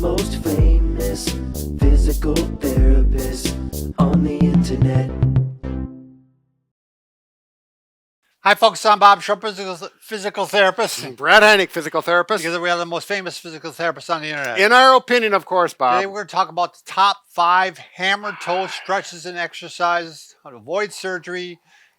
most famous physical therapist on the internet. Hi, folks. I'm Bob Shrupp, physical therapist. Brad Heineck, physical therapist. Because we are the most famous physical therapists on the internet. In our opinion, of course, Bob. Today we're going to talk about the top 5 hammer toe stretches and exercises, how to avoid surgery.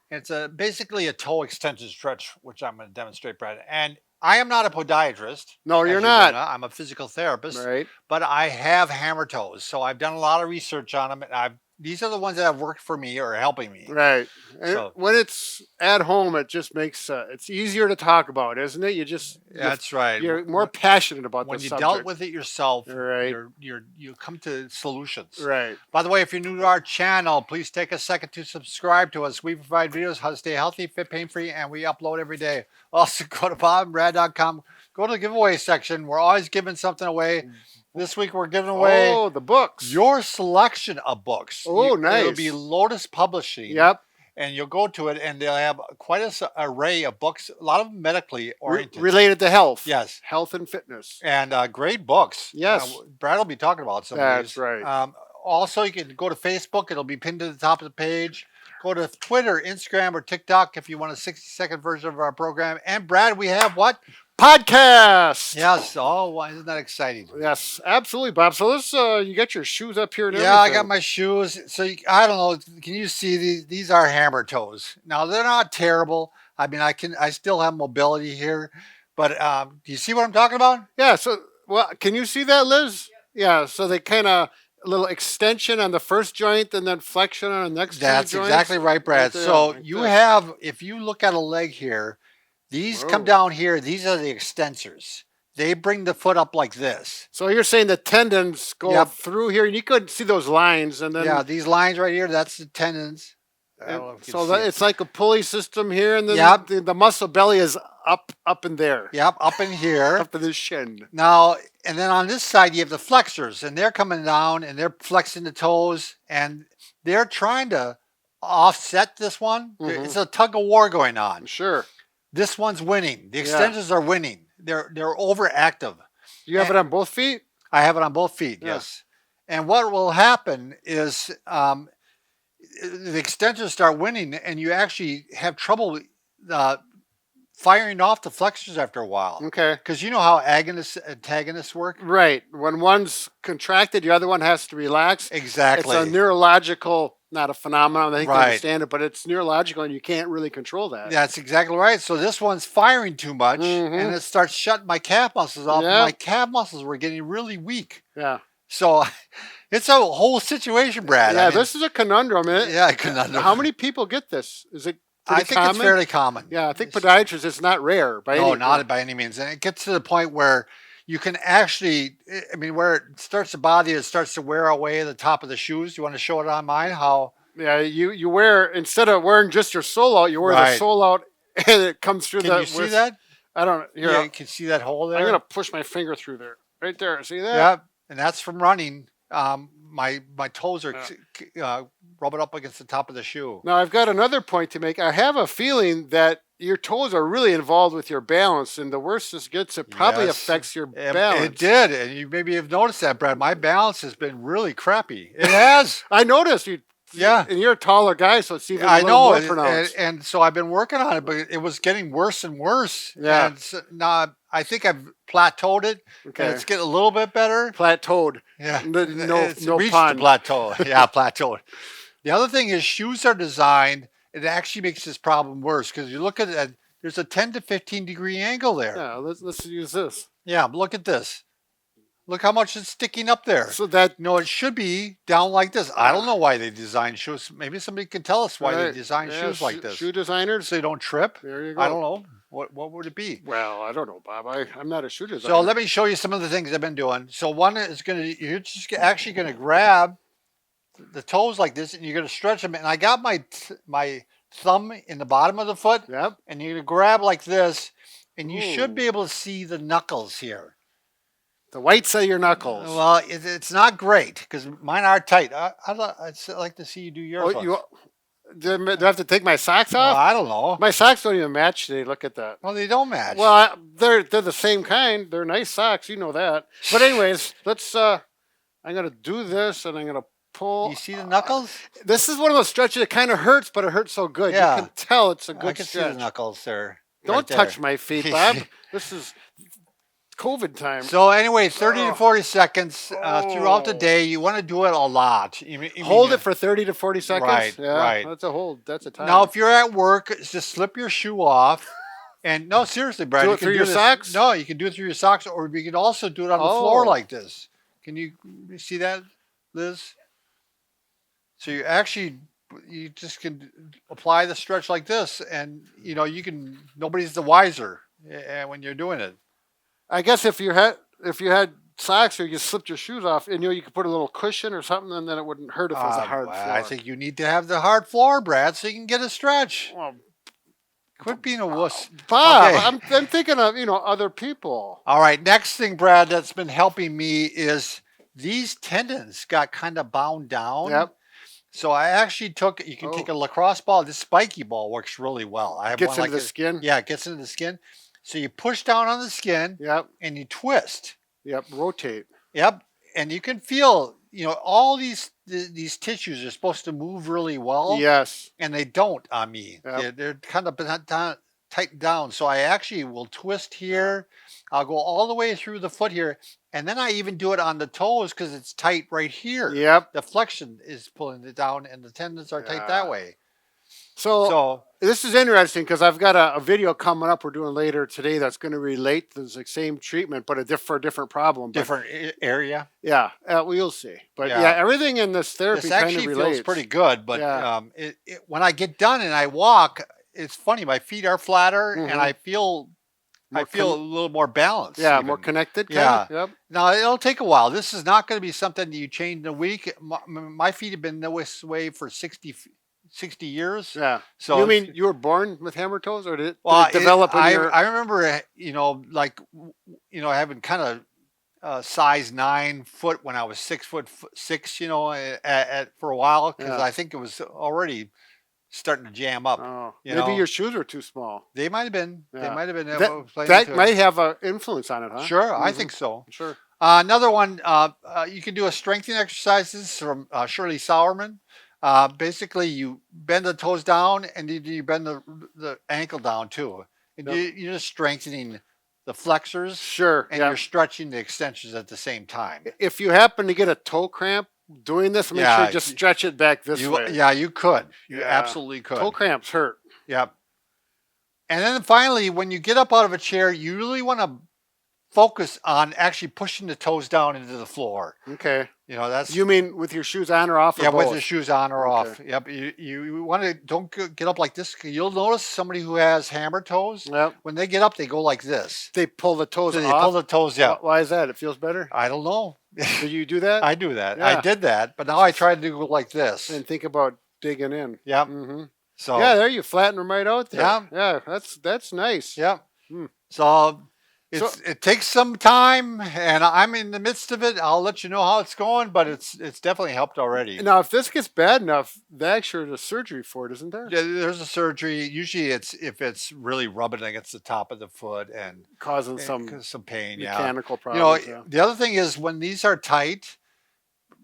It's basically a toe extension stretch, which I'm going to demonstrate, Brad. And I am not a podiatrist. No, you're not. I'm a physical therapist. Right. But I have hammer toes. So I've done a lot of research on them. And these are the ones that have worked for me or are helping me. Right. And So, when it's at home, it just makes it's easier to talk about, isn't it? that's right. You're more passionate about when the you subject. dealt with it yourself, Right. you come to solutions. Right. By the way, if you're new to our channel, please take a second to subscribe to us. We provide videos how to stay healthy, fit, pain-free, and we upload every day. Also, go to bobandbrad.com. Go to the giveaway section. We're always giving something away. This week we're giving away the books. your selection of books. Oh, nice. It'll be Lotus Publishing. Yep. And you'll go to it, and they'll have quite an array of books, a lot of them medically oriented. Related to health. Yes. Health and fitness. And great books. Yes. Brad will be talking about some of these. That's right. Also, you can go to Facebook. It'll be pinned to the top of the page. Go to Twitter, Instagram, or TikTok if you want a 60-second version of our program. And Brad, we have what? Podcast. Yes. Oh, well, isn't that exciting? Yes, absolutely, Bob. So this, you got your shoes up here and Yeah, I everything. got my shoes. So I don't know. Can you see these? These are hammer toes. Now they're not terrible. I mean, I still have mobility here, but do you see what I'm talking about? Yeah. So, well, can you see that, Liz? Yeah. So they kind of a little extension on the first joint and then flexion on the next. That's two joints. exactly right, Brad. Right there, So like you this. have, if you look at a leg here, these come Whoa. down here. These are the extensors. They bring the foot up like this. So you're saying the tendons go Yep. through here, and you could see those lines, and then Yeah, these lines right here, that's the tendons. I don't know if you so can see it. it's like a pulley system here, and then Yep. the muscle belly is up in there, Yep, up in here. up in the shin. Now, and then on this side, you have the flexors, and they're coming down, and they're flexing the toes, and they're trying to offset this one. Mhm. It's a tug of war going on. Sure. This one's winning. The Yeah. extensions are winning. They're overactive. You have it on both feet. I have it on both feet, Yeah. yes. And what will happen is the extensions start winning, and you actually have trouble firing off the flexors after a while. Okay. Because you know how antagonists work? Right. When one's contracted, the other one has to relax. Exactly. It's a neurological, not a phenomenon. I think Right. I understand it, but it's neurological, and you can't really control that. That's exactly right. So this one's firing too much, Mhm. and it starts shutting my calf muscles off. Yeah. My calf muscles were getting really weak. Yeah. So it's a whole situation, Brad. Yeah. I mean, This is a conundrum. yeah, conundrum. How many people get this? Is it I pretty think common? it's fairly common. Yeah, I think podiatrists, it's not rare by No, any not by any means. And it gets to the point where you can actually, I mean, where it starts to bother you, it starts to wear away the top of the shoes. You want to show it on mine? How? Yeah, you wear, instead of wearing just your sole out, you wear the Right. sole out and it comes through Can the. you see that? I don't. Here, Yeah, you can see that hole there. I'm gonna push my finger through there. Right there. See that? Yeah, and that's from running. My toes are rubbing up against the top of the shoe. Now I've got another point to make. I have a feeling that your toes are really involved with your balance, and the worse this gets, it probably Yes. affects your It balance. did, and you maybe have noticed that, Brad. My balance has been really crappy. It has. I noticed you. Yeah. And you're a taller guy, so it's even a I little know, more pronounced. and so I've been working on it, but it was getting worse and worse. Yeah. And so now I think I've plateaued it, Okay. and it's getting a little bit better. Plateaued. Yeah, No- it's no reached pun. the plateau. Yeah, plateaued. The other thing is shoes are designed. It actually makes this problem worse because you look at it. There's a 10 to 15 degree angle there. Yeah. Let's use this. Yeah, look at this. Look how much it's sticking up there. So that. No, it should be down like this. I don't know why they design shoes. Maybe somebody can tell us why they Right. design Yeah, shoes like this. Shoe designers. So they don't trip. There you go. I don't know. What would it be? Well, I don't know, Bob. I'm not a shoe designer. So let me show you some of the things I've been doing. So one is you're just actually going to grab the toes like this, and you're going to stretch them. And I got my thumb in the bottom of the foot, Yep. and you're going to grab like this, and you should Ooh. be able to see the knuckles here. The whites of your knuckles. Well, it's not great because mine are tight. I'd like to see you do yours. Oh, Do I have to take my socks Well, off? I don't know. My socks don't even match today. Look at that. Well, they don't match. Well, they're the same kind. They're nice socks. You know that. But anyways, let's. I'm gonna do this, and I'm gonna pull. You see the knuckles? This is one of those stretches that kind of hurts, but it hurts so good. Yeah. You can tell it's a I good can see stretch. the knuckles there. Don't right there. touch my feet, Bob. This is COVID time. So anyway, 30 to 40 seconds throughout the Oh. day. You want to do it a lot. Hold it for 30 to 40 seconds. Right, Yeah, right. That's a hold. That's a time. Now, if you're at work, just slip your shoe off. And no, seriously, Brad. Do you it can through do your this- socks? No, you can do it through your socks, or you can also do it on the floor Oh. like this. Can you see that, Liz? So you just can apply the stretch like this, and you can. Nobody's the wiser when you're doing it. I guess if you had socks or you slipped your shoes off, and you could put a little cushion or something, and then it wouldn't hurt if it was a hard Well, floor. I think you need to have the hard floor, Brad, so you can get a stretch. Well, Quit being a wuss. Bob, Okay. I'm thinking of other people. All right, next thing, Brad, that's been helping me is these tendons got kind of bound down. Yep. So I actually you can take a lacrosse ball. This spiky ball works really well. I have Gets one into like the skin. Yeah, it gets into the skin. So you push down on the skin Yep. and you twist. Yep. Rotate. Yep. And you can feel, all these tissues are supposed to move really well. Yes. And they don't on me. Yep. They're kind of tightened down. So I actually will twist here. I'll go all the way through the foot here. And then I even do it on the toes because it's tight right here. Yep. The flexion is pulling it down and the tendons are tight that way. So this is interesting because I've got a video coming up we're doing later today that's going to relate to the same treatment, but for a different problem. But different area. yeah, we'll see. But Yeah. yeah, everything in this therapy This kind of actually relates. feels pretty good, but Yeah. when I get done and I walk, it's funny. My feet are flatter and Mhm. I feel More a little more balanced. Yeah, even. more connected. Yeah. Kinda. Yep. Now it'll take a while. This is not going to be something that you change in a week. My feet have been this way for 60 years. Yeah. So You mean you were born with hammer toes, or did it Well, develop in your? I remember, having kind of size 9 foot when I was 6'6", for a while because Yeah. I think it was already starting to jam up. Oh, you maybe know. your shoes were too small. They might have been. They Yeah. might have been. That might have an influence on it, huh? Sure, I Mhm. think so. Sure. Another one, you can do a strengthening exercises from Shirley Sauerman. Basically, you bend the toes down and you bend the ankle down too. And Yep. you're just strengthening the flexors Sure. and Yeah. you're stretching the extensions at the same time. If you happen to get a toe cramp doing this, make sure Yeah, you just stretch it back this way. Yeah, you could. You Yeah. absolutely could. Toe cramps hurt. Yep. And then finally, when you get up out of a chair, you really want to focus on actually pushing the toes down into the floor. Okay. That's You mean with your shoes on or off? Or yeah, with both? the shoes on or Okay. off. Yep. You want to don't get up like this. You'll notice somebody who has hammer toes. Yep. When they get up, they go like this. They pull the toes So they off. pull the toes out. Why is that? It feels better. I don't know. Do you do that? I do that. Yeah. I did that, but now I try to do like this. And think about digging in. Yep. Mm-hmm. So Yeah, there you flatten them right out there. Yeah. Yeah, that's nice. Yep. Hmm. So it takes some time, and I'm in the midst of it. I'll let you know how it's going, but it's definitely helped already. Now, if this gets bad enough, actually there's a surgery for it, isn't there? Yeah, there's a surgery. Usually, if it's really rubbing against the top of the foot and Causing some pain. Yeah. mechanical problems. yeah. The other thing is when these are tight,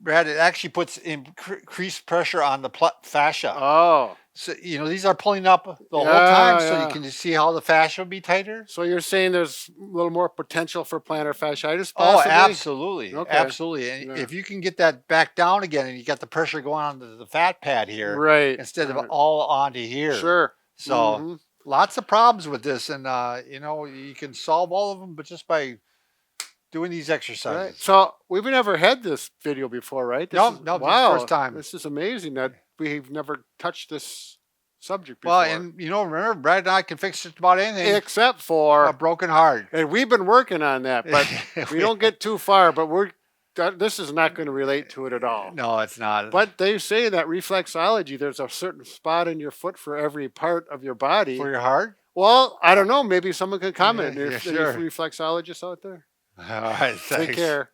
Brad, it actually puts increased pressure on the fascia. Oh, So these are pulling up the whole Yeah, time, so yeah. you can see how the fascia will be tighter. so you're saying there's a little more potential for plantar fasciitis, Oh, possibly? absolutely, Okay. absolutely. And Yeah. if you can get that back down again, and you got the pressure going on the fat pad here, Right. instead of right. all onto here. Sure. So Mhm. lots of problems with this, and you can solve all of them, but just by doing these Right. exercises. So we've never had this video before, right? No, This is, no, this is the wow, first time. This is amazing that we've never touched this subject before. Well, and remember, Brad and I can fix just about anything. except for, A broken heart. and we've been working on that, but we don't get too far. But this is not going to relate to it at all. No, it's not. But they say that reflexology, there's a certain spot in your foot for every part of your body. for your heart. Well, I don't know. Maybe someone could comment. Yeah, If sure. reflexologists out there. All right. Take Thanks. care.